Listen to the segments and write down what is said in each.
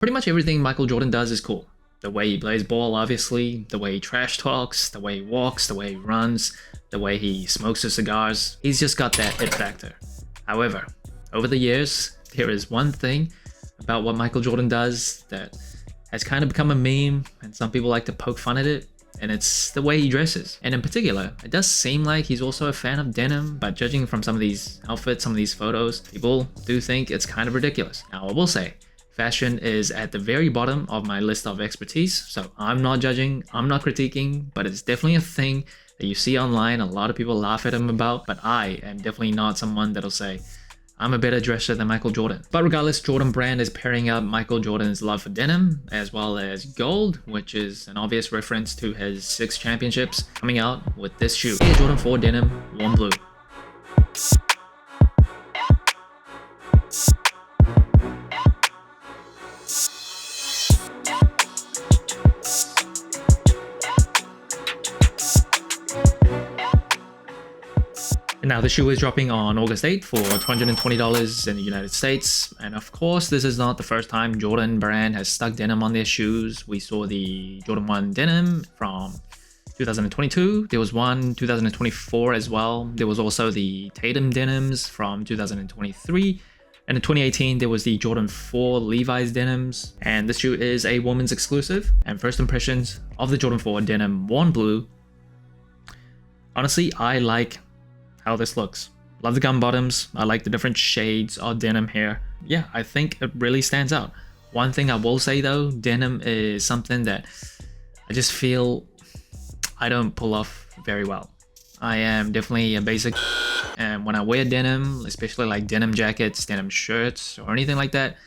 Pretty much everything Michael Jordan does is cool. The way he plays ball, obviously, the way he trash talks, the way he walks, the way he runs, the way he smokes his cigars. He's just got that it factor. However, over the years, there is one thing about what Michael Jordan does that has kind of become a meme, and some people like to poke fun at it, and it's the way he dresses. And in particular, it does seem like he's also a fan of denim, but judging from some of these outfits, some of these photos, people do think it's kind of ridiculous. Now, I will say, fashion is at the very bottom of my list of expertise, so I'm not judging, I'm not critiquing, but it's definitely a thing that you see online. A lot of people laugh at him about, but I am definitely not someone that'll say, I'm a better dresser than Michael Jordan. But regardless, Jordan Brand is pairing up Michael Jordan's love for denim as well as gold, which is an obvious reference to his 6 championships, coming out with this shoe. Air Jordan 4 Denim, warm blue. Now, the shoe is dropping on August 8th for $220 in the United States. And of course, this is not the first time Jordan Brand has stuck denim on their shoes. We saw the Jordan 1 denim from 2022. There was one 2024 as well. There was also the Tatum denims from 2023. And in 2018, there was the Jordan 4 Levi's denims. And this shoe is a woman's exclusive. And first impressions of the Jordan 4 denim warm blue. Honestly, I like how this looks. Love the gum bottoms. I like the different shades of denim here. Yeah, I think it really stands out. One thing I will say though, denim is something that I just feel I don't pull off very well. I am definitely a basic, and when I wear denim, especially like denim jackets, denim shirts, or anything like that,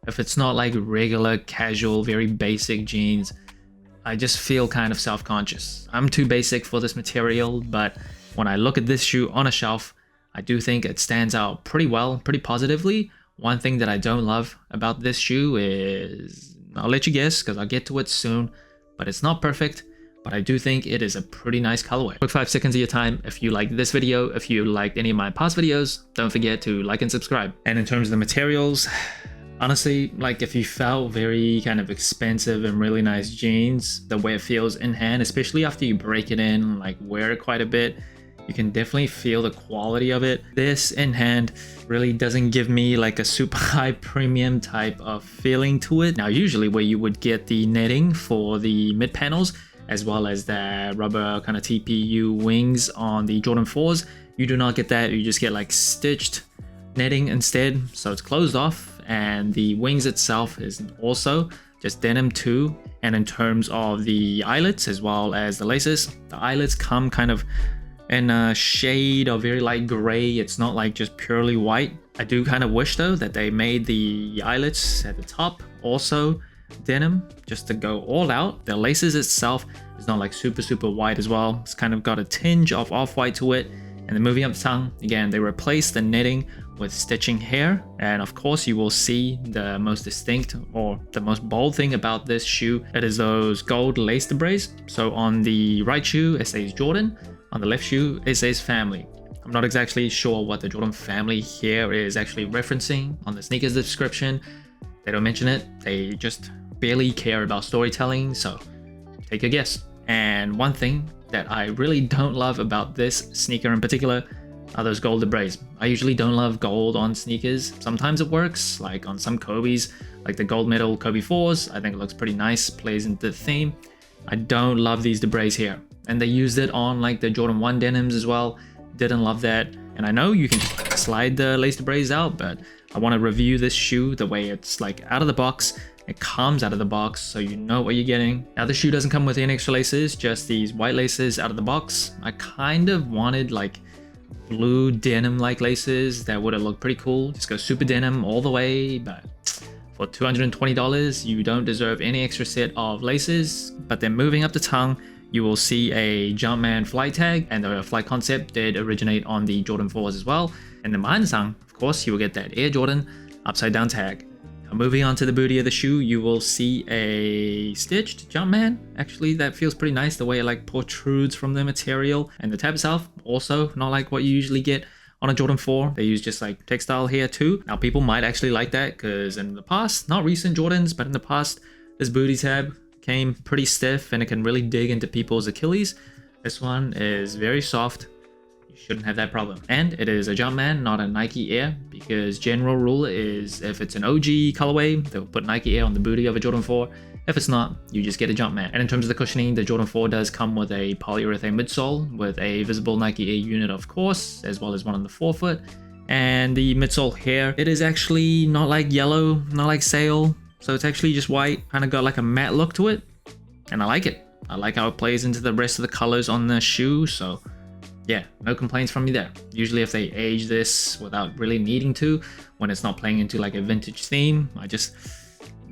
if it's not like regular, casual, very basic jeans, I just feel kind of self-conscious. I'm too basic for this material, but when I look at this shoe on a shelf, I do think it stands out pretty well, pretty positively. One thing that I don't love about this shoe is, I'll let you guess because I'll get to it soon, but it's not perfect, but I do think it is a pretty nice colorway. Quick 5 seconds of your time. If you liked this video, if you liked any of my past videos, don't forget to like and subscribe. And in terms of the materials, honestly, like if you felt very kind of expensive and really nice jeans, the way it feels in hand, especially after you break it in, like wear it quite a bit, you can definitely feel the quality of it. This in hand really doesn't give me like a super high premium type of feeling to it. Now, usually where you would get the netting for the mid panels, as well as the rubber kind of TPU wings on the Jordan 4s, you do not get that. You just get like stitched netting instead. So it's closed off, and the wings itself is also just denim too. And in terms of the eyelets as well as the laces, the eyelets come kind of in a shade of very light gray. It's not like just purely white. I do kind of wish though that they made the eyelets at the top also denim, just to go all out. The laces itself is not like super white as well. It's kind of got a tinge of off-white to it. And then moving up the tongue, again, they replaced the netting with stitching here. And of course, you will see the most distinct or the most bold thing about this shoe. It is those gold lace debris. So on the right shoe, it says Jordan. On the left shoe, it says family. I'm not exactly sure what the Jordan family here is actually referencing on the sneakers description. They don't mention it. They just barely care about storytelling, so take a guess. And one thing that I really don't love about this sneaker in particular are those gold debris. I usually don't love gold on sneakers. Sometimes it works, like on some Kobe's, like the gold medal Kobe 4s. I think it looks pretty nice, plays into the theme. I don't love these debris here. And they used it on like the Jordan 1 denims as well. Didn't love that. And I know you can slide the lace debris out, but I want to review this shoe the way it's like out of the box. It comes out of the box, so you know what you're getting. Now, the shoe doesn't come with any extra laces, just these white laces out of the box. I kind of wanted like blue denim-like laces. That would have looked pretty cool. Just go super denim all the way, but for $220, you don't deserve any extra set of laces. But then moving up the tongue, you will see a Jumpman flight tag, and the flight concept did originate on the Jordan 4s as well. And then behind the tongue, of course, you will get that Air Jordan upside down tag. Now, moving on to the booty of the shoe, you will see a stitched Jumpman. Actually, that feels pretty nice, the way it like protrudes from the material. And the tab itself, also not like what you usually get on a Jordan 4. They use just like textile here too. Now people might actually like that because in the past, not recent Jordans, but in the past, this booty tab came pretty stiff and it can really dig into people's Achilles. This one is very soft. You shouldn't have that problem. And it is a Jumpman, not a Nike Air, because general rule is if it's an OG colorway, they'll put Nike Air on the booty of a Jordan 4. If it's not, you just get a Jumpman. And in terms of the cushioning, the Jordan 4 does come with a polyurethane midsole with a visible Nike Air unit, of course, as well as one on the forefoot. And the midsole here, it is actually not like yellow, not like sail. So it's actually just white, kind of got like a matte look to it. And I like it. I like how it plays into the rest of the colors on the shoe. So yeah, no complaints from me there. Usually if they age this without really needing to, when it's not playing into like a vintage theme, I just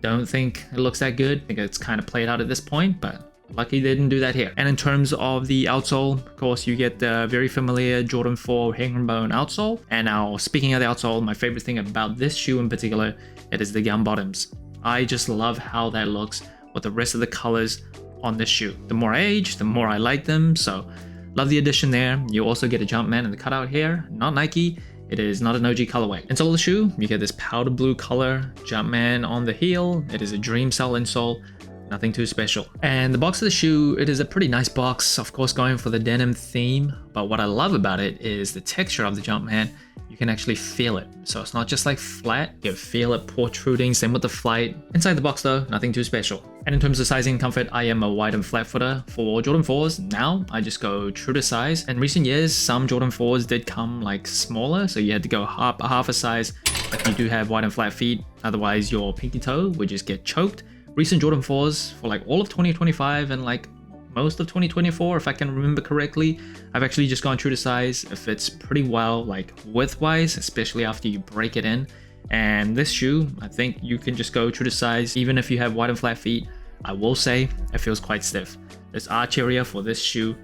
don't think it looks that good. I think it's kind of played out at this point, but lucky they didn't do that here. And in terms of the outsole, of course, you get the very familiar Jordan 4 herringbone outsole. And now, speaking of the outsole, my favorite thing about this shoe in particular, it is the gum bottoms. I just love how that looks with the rest of the colors on this shoe. The more I age, the more I like them. So love the addition there. You also get a Jumpman in the cutout here, not Nike. It is not an OG colorway. Insole of the shoe, you get this powder blue color, Jumpman on the heel. It is a dream cell insole, nothing too special. And the box of the shoe, it is a pretty nice box, of course going for the denim theme. But what I love about it is the texture of the Jumpman. You can actually feel it. So it's not just like flat, you feel it protruding, same with the flight. Inside the box though, nothing too special. And in terms of sizing and comfort, I am a wide and flat footer for Jordan 4s. Now I just go true to size. In recent years, some Jordan 4s did come like smaller, so you had to go half a size if you do have wide and flat feet. Otherwise your pinky toe would just get choked. Recent Jordan 4s for like all of 2025 and like most of 2024, if I can remember correctly, I've actually just gone true to size. It fits pretty well, like width-wise, especially after you break it in. And this shoe, I think you can just go true to size, even if you have wide and flat feet. I will say it feels quite stiff. This arch area for this shoe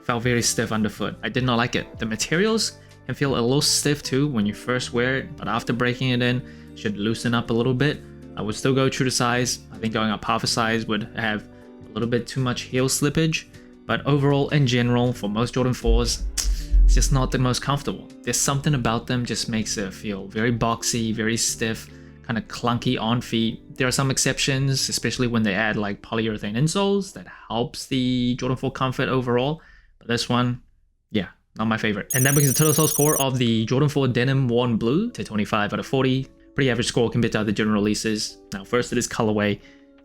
felt very stiff underfoot. I did not like it. The materials can feel a little stiff too when you first wear it, but after breaking it in, it should loosen up a little bit. I would still go true to size. I think going up half a size would have a little bit too much heel slippage, but overall in general for most Jordan 4s, it's just not the most comfortable. There's something about them just makes it feel very boxy, very stiff, kind of clunky on feet. There are some exceptions, especially when they add like polyurethane insoles that helps the Jordan 4 comfort overall, but this one, yeah, not my favorite. And that brings the total sole score of the Jordan 4 Denim Worn Blue to 25 out of 40. Pretty average score compared to other general releases. Now first it is colorway.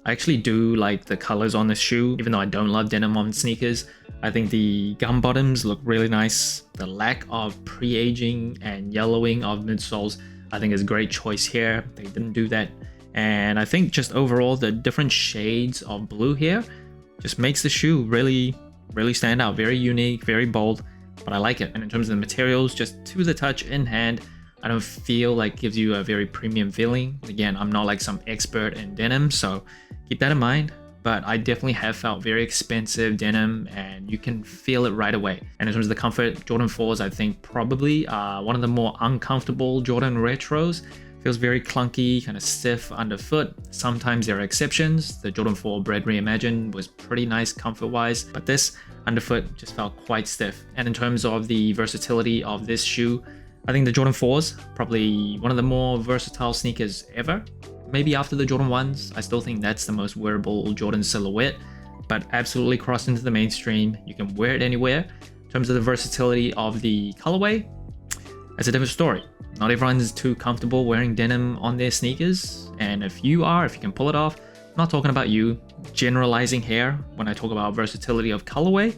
I actually do like the colors on this shoe, even though I don't love denim on sneakers. I think the gum bottoms look really nice. The lack of pre-aging and yellowing of midsoles, I think is a great choice here. They didn't do that. And I think just overall, the different shades of blue here just makes the shoe really, really stand out. Very unique, very bold, but I like it. And in terms of the materials, just to the touch in hand, I don't feel like gives you a very premium feeling. Again, I'm not like some expert in denim, so keep that in mind. But I definitely have felt very expensive denim and you can feel it right away. And in terms of the comfort, Jordan 4s I think probably one of the more uncomfortable Jordan retros. Feels very clunky, kind of stiff underfoot. Sometimes there are exceptions. The Jordan 4 Bread Reimagined was pretty nice comfort-wise, but this underfoot just felt quite stiff. And in terms of the versatility of this shoe, I think the Jordan 4s, probably one of the more versatile sneakers ever. Maybe after the Jordan 1s, I still think that's the most wearable Jordan silhouette, but absolutely crossed into the mainstream. You can wear it anywhere. In terms of the versatility of the colorway, that's a different story. Not everyone's too comfortable wearing denim on their sneakers, and if you can pull it off, I'm not talking about you. Generalizing here, when I talk about versatility of colorway,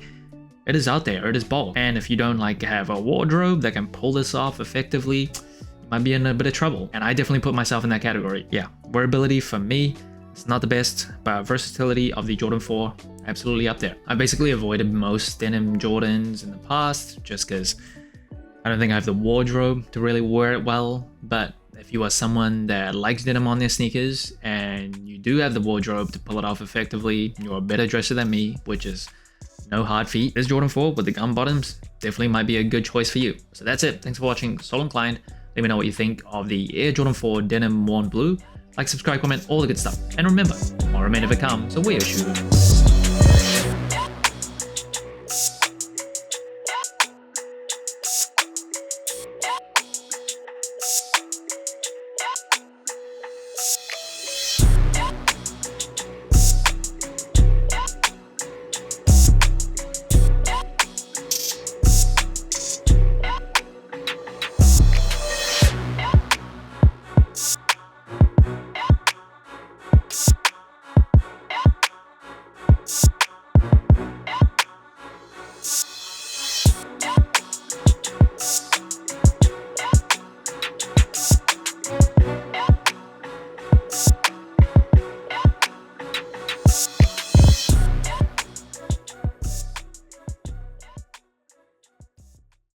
it is out there, it is bold. And if you don't like have a wardrobe that can pull this off effectively, you might be in a bit of trouble. And I definitely put myself in that category. Yeah, wearability for me, it's not the best, but versatility of the Jordan 4, absolutely up there. I basically avoided most denim Jordans in the past just because I don't think I have the wardrobe to really wear it well. But if you are someone that likes denim on their sneakers and you do have the wardrobe to pull it off effectively, you're a better dresser than me, which is no hard feet. This Jordan 4 with the gum bottoms definitely might be a good choice for you. So that's it. Thanks for watching. Sole Inclined. Let me know what you think of the Air Jordan 4 Denim Worn Blue. Like, subscribe, comment, all the good stuff. And remember, tomorrow may never come, so wear your shoe. it.